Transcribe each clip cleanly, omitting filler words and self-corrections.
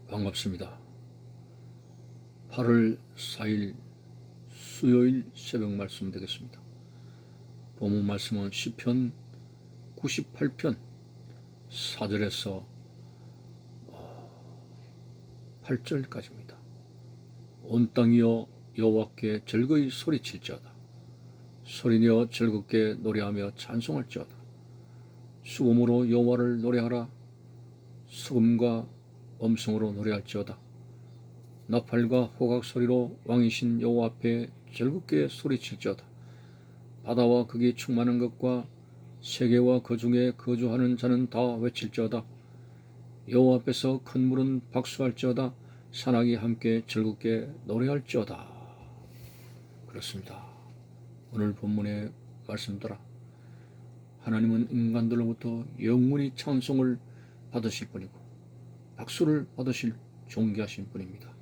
반갑습니다. 8월 4일 수요일 새벽 말씀 되겠습니다. 본문 말씀은 시편 98편 4절에서 8절까지입니다. 온 땅이여 여호와께 즐거이 소리칠지어다. 소리내어 즐겁게 노래하며 찬송할지어다. 수금으로 여호와를 노래하라. 수금과 음성으로 노래할지어다. 나팔과 호각 소리로 왕이신 여호와 앞에 즐겁게 소리칠지어다. 바다와 거기 충만한 것과 세계와 그 중에 거주하는 자는 다 외칠지어다. 여호와 앞에서 큰 물은 박수할지어다. 산악이 함께 즐겁게 노래할지어다. 그렇습니다. 오늘 본문의 말씀대로 하나님은 인간들로부터 영원히 찬송을 받으실 분이고 박수를 받으실 존귀하신 분입니다.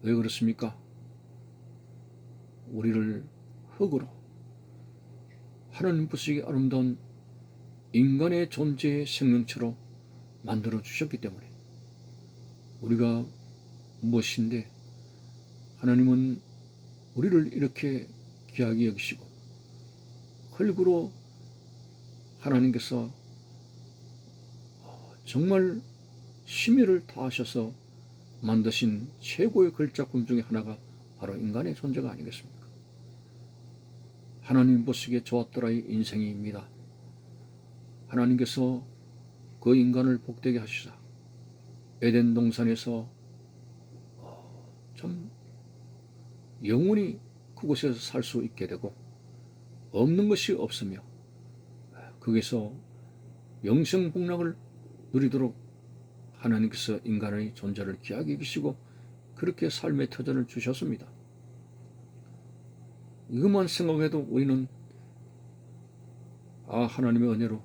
왜 그렇습니까? 우리를 흙으로 하나님 보시기에 아름다운 인간의 존재의 생명체로 만들어 주셨기 때문에 우리가 무엇인데 하나님은 우리를 이렇게 귀하게 여기시고 흙으로 하나님께서 정말 심혈을 다하셔서 만드신 최고의 걸작품 중에 하나가 바로 인간의 존재가 아니겠습니까? 하나님 보시기에 좋았더라의 인생입니다. 하나님께서 그 인간을 복되게 하시사 에덴 동산에서 참 영원히 그곳에서 살 수 있게 되고 없는 것이 없으며 거기서 영생복락을 누리도록 하나님께서 인간의 존재를 귀하게 여기시고 그렇게 삶의 터전을 주셨습니다. 이것만 생각해도 우리는 하나님의 은혜로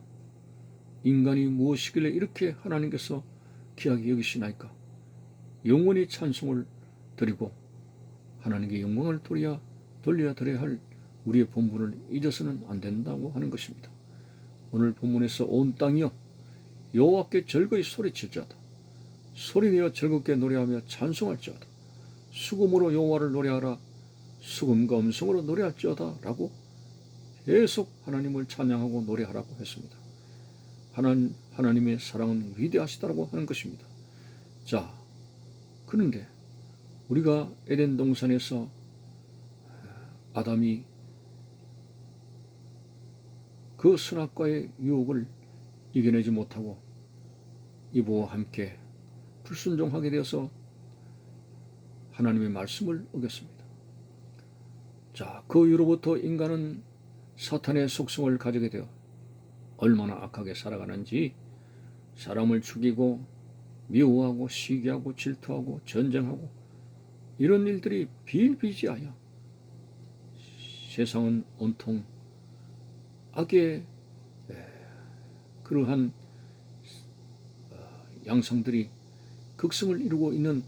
인간이 무엇이길래 이렇게 하나님께서 귀하게 여기시나이까 영원히 찬송을 드리고 하나님께 영광을 돌려야 드려야 할 우리의 본분을 잊어서는 안 된다고 하는 것입니다. 오늘 본문에서 온 땅이여 여호와께 즐거이 소리칠지어다. 소리내어 즐겁게 노래하며 찬송할지어다. 수금으로 여호와를 노래하라. 수금과 음성으로 노래할지어다 라고 계속 하나님을 찬양하고 노래하라고 했습니다. 하나님의 사랑은 위대하시다라고 하는 것입니다. 자, 그런데 우리가 에덴 동산에서 아담이 그 선악과의 유혹을 이겨내지 못하고 이브와 함께 불순종하게 되어서 하나님의 말씀을 어겼습니다. 자, 그 이후로부터 인간은 사탄의 속성을 가지게 되어 얼마나 악하게 살아가는지 사람을 죽이고 미워하고 시기하고 질투하고 전쟁하고 이런 일들이 비일비재하여 세상은 온통 악의 그러한 양상들이 극성을 이루고 있는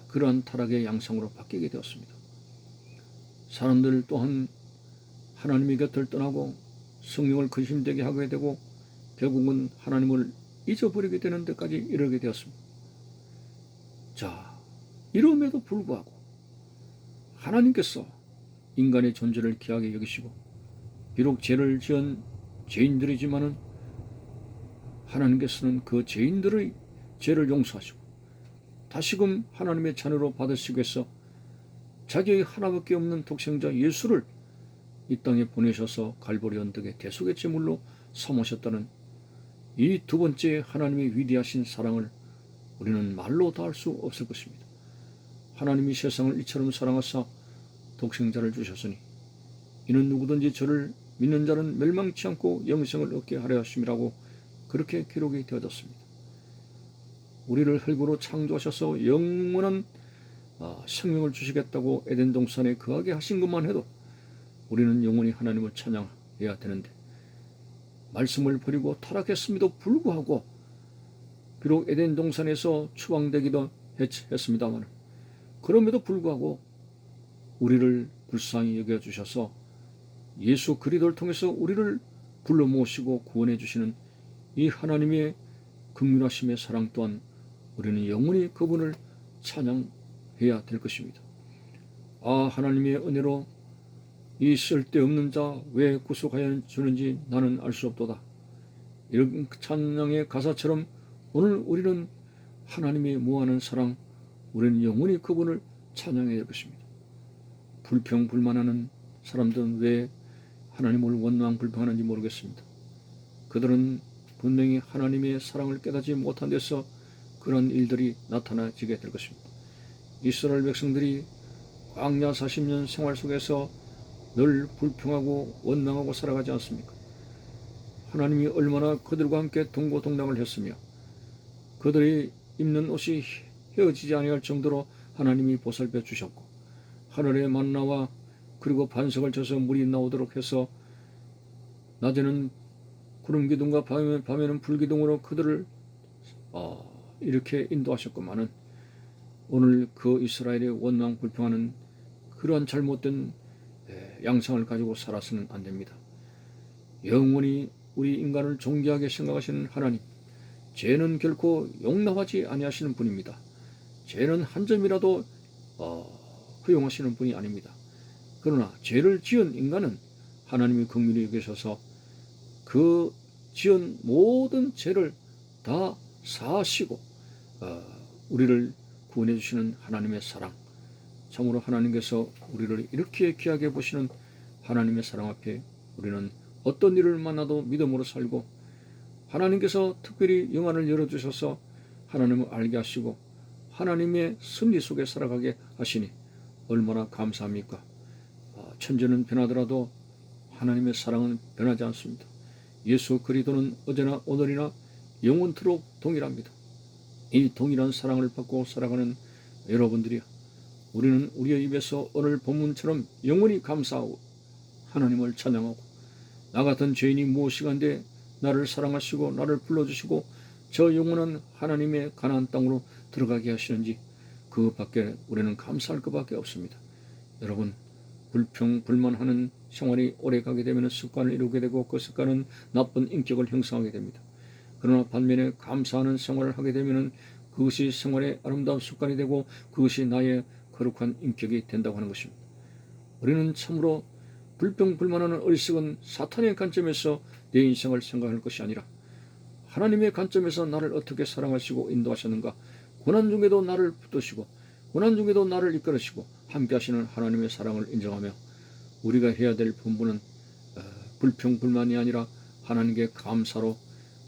그러한 타락의 양상으로 바뀌게 되었습니다. 사람들 또한 하나님의 곁을 떠나고 성령을 근심되게 하게 되고 결국은 하나님을 잊어버리게 되는 데까지 이르게 되었습니다. 자, 이럼에도 불구하고 하나님께서 인간의 존재를 귀하게 여기시고 비록 죄를 지은 죄인들이지만은 하나님께서는 그 죄인들의 죄를 용서하시고 다시금 하나님의 자녀로 받으시기 위해서 자기의 하나밖에 없는 독생자 예수를 이 땅에 보내셔서 갈보리 언덕에 대속의 제물로 삼으셨다는 이 두 번째 하나님의 위대하신 사랑을 우리는 말로 다 할 수 없을 것입니다. 하나님이 세상을 이처럼 사랑하사 독생자를 주셨으니 이는 누구든지 저를 믿는 자는 멸망치 않고 영생을 얻게 하려 하심이라고 그렇게 기록이 되어졌습니다. 우리를 흙으로 창조하셔서 영원한 생명을 주시겠다고 에덴 동산에 거하게 하신 것만 해도 우리는 영원히 하나님을 찬양해야 되는데 말씀을 버리고 타락했음에도 불구하고 비록 에덴 동산에서 추방되기도 했습니다만 그럼에도 불구하고 우리를 불쌍히 여겨주셔서 예수 그리스도를 통해서 우리를 불러 모시고 구원해 주시는 이 하나님의 긍휼하심의 사랑 또한 우리는 영원히 그분을 찬양해야 될 것입니다. 아, 하나님의 은혜로 이 쓸데없는 자 왜 구속하여 주는지 나는 알 수 없도다. 이런 찬양의 가사처럼 오늘 우리는 하나님의 무한한 사랑, 우리는 영원히 그분을 찬양해야 될 것입니다. 불평불만하는 사람들은 왜 하나님을 원망불평하는지 모르겠습니다. 그들은 분명히 하나님의 사랑을 깨닫지 못한 데서 그런 일들이 나타나지게 될 것입니다. 이스라엘 백성들이 광야 40년 생활 속에서 늘 불평하고 원망하고 살아가지 않습니까? 하나님이 얼마나 그들과 함께 동고동락을 했으며 그들이 입는 옷이 헤어지지 아니할 정도로 하나님이 보살펴 주셨고 하늘의 만나와 그리고 반석을 쳐서 물이 나오도록 해서 낮에는 구름기둥과 밤에는 불기둥으로 그들을 이렇게 인도하셨구만은 오늘 그 이스라엘의 원망 불평하는 그러한 잘못된 양상을 가지고 살아서는 안 됩니다. 영원히 우리 인간을 존귀하게 생각하시는 하나님, 죄는 결코 용납하지 아니하시는 분입니다. 죄는 한 점이라도 허용하시는 분이 아닙니다. 그러나 죄를 지은 인간은 하나님이 긍휼히 여기셔서 그 지은 모든 죄를 다 사하시고 우리를 구원해 주시는 하나님의 사랑, 참으로 하나님께서 우리를 이렇게 귀하게 보시는 하나님의 사랑 앞에 우리는 어떤 일을 만나도 믿음으로 살고 하나님께서 특별히 영안을 열어주셔서 하나님을 알게 하시고 하나님의 섭리 속에 살아가게 하시니 얼마나 감사합니까? 천지는 변하더라도 하나님의 사랑은 변하지 않습니다. 예수 그리스도는 어제나 오늘이나 영원토록 동일합니다. 이 동일한 사랑을 받고 살아가는 여러분들이여, 우리는 우리의 입에서 오늘 본문처럼 영원히 감사하고 하나님을 찬양하고 나 같은 죄인이 무엇이간데 나를 사랑하시고 나를 불러주시고 저 영원한 하나님의 가나안 땅으로 들어가게 하시는지 그밖에 우리는 감사할 것밖에 없습니다. 여러분, 불평불만하는 생활이 오래 가게 되면 습관을 이루게 되고 그 습관은 나쁜 인격을 형성하게 됩니다. 그러나 반면에 감사하는 생활을 하게 되면 그것이 생활의 아름다운 습관이 되고 그것이 나의 거룩한 인격이 된다고 하는 것입니다. 우리는 참으로 불평불만하는 어리석은 사탄의 관점에서 내 인생을 생각할 것이 아니라 하나님의 관점에서 나를 어떻게 사랑하시고 인도하셨는가, 고난 중에도 나를 붙드시고 고난 중에도 나를 이끌으시고 함께 하시는 하나님의 사랑을 인정하며 우리가 해야 될 본분은 불평불만이 아니라 하나님께 감사로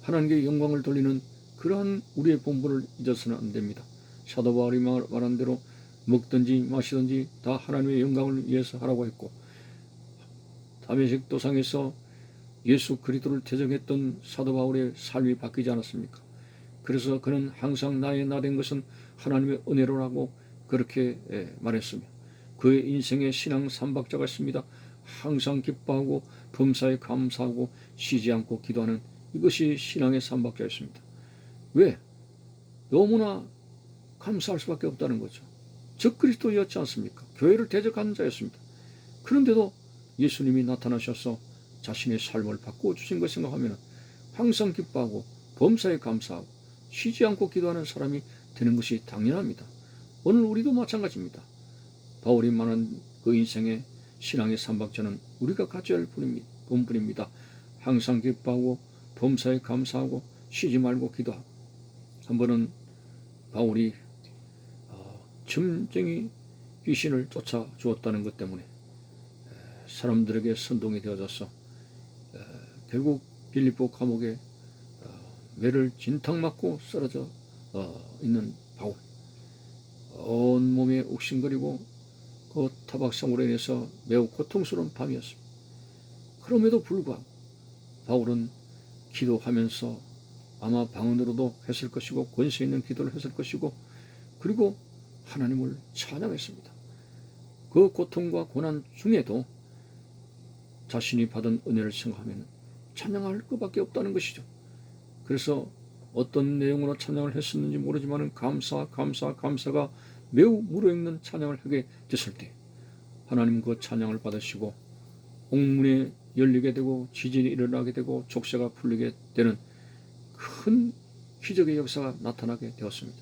하나님께 영광을 돌리는 그러한 우리의 본분을 잊어서는 안 됩니다. 사도 바울이 말한 대로 먹든지 마시든지 다 하나님의 영광을 위해서 하라고 했고 다메섹 도상에서 예수 그리스도를 대적했던 사도 바울의 삶이 바뀌지 않았습니까? 그래서 그는 항상 나의 나 된 것은 하나님의 은혜로라고 그렇게 말했으며 그의 인생의 신앙 삼박자가 있습니다. 항상 기뻐하고 범사에 감사하고 쉬지 않고 기도하는 이것이 신앙의 삼박자였습니다. 왜? 너무나 감사할 수밖에 없다는 거죠. 적그리스도였지 않습니까? 교회를 대적하는 자였습니다. 그런데도 예수님이 나타나셔서 자신의 삶을 바꾸어 주신 것 생각하면 항상 기뻐하고 범사에 감사하고 쉬지 않고 기도하는 사람이 되는 것이 당연합니다. 오늘 우리도 마찬가지입니다. 바울이 말한 그 인생의 신앙의 삼박자는 우리가 가져야 할 본분입니다. 항상 기뻐하고 범사에 감사하고 쉬지 말고 기도하고. 한 번은 바울이 점쟁이 귀신을 쫓아 주었다는 것 때문에 사람들에게 선동이 되어져서 결국 빌립보 감옥에 매를 진탕 맞고 쓰러져 있는 바울. 온 몸에 욱신거리고 그 타박상으로 인해서 매우 고통스러운 밤이었습니다. 그럼에도 불구하고 바울은 기도하면서 아마 방언으로도 했을 것이고 권세 있는 기도를 했을 것이고 그리고 하나님을 찬양했습니다. 그 고통과 고난 중에도 자신이 받은 은혜를 생각하면 찬양할 것밖에 없다는 것이죠. 그래서 어떤 내용으로 찬양을 했었는지 모르지만 감사가 매우 무르익는 찬양을 하게 됐을 때 하나님 그 찬양을 받으시고 옥문이 열리게 되고 지진이 일어나게 되고 족쇄가 풀리게 되는 큰 기적의 역사가 나타나게 되었습니다.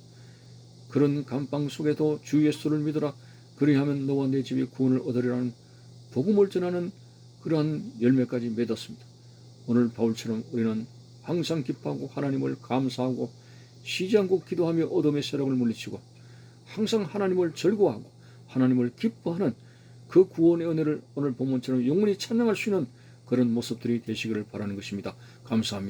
그런 감방 속에도 주 예수를 믿으라. 그리하면 너와 내 집이 구원을 얻으리라는 복음을 전하는 그러한 열매까지 맺었습니다. 오늘 바울처럼 우리는 항상 기뻐하고 하나님을 감사하고 쉬지 않고 기도하며 어둠의 세력을 물리치고 항상 하나님을 즐거워하고 하나님을 기뻐하는 그 구원의 은혜를 오늘 본문처럼 영원히 찬양할 수 있는 그런 모습들이 되시기를 바라는 것입니다. 감사합니다.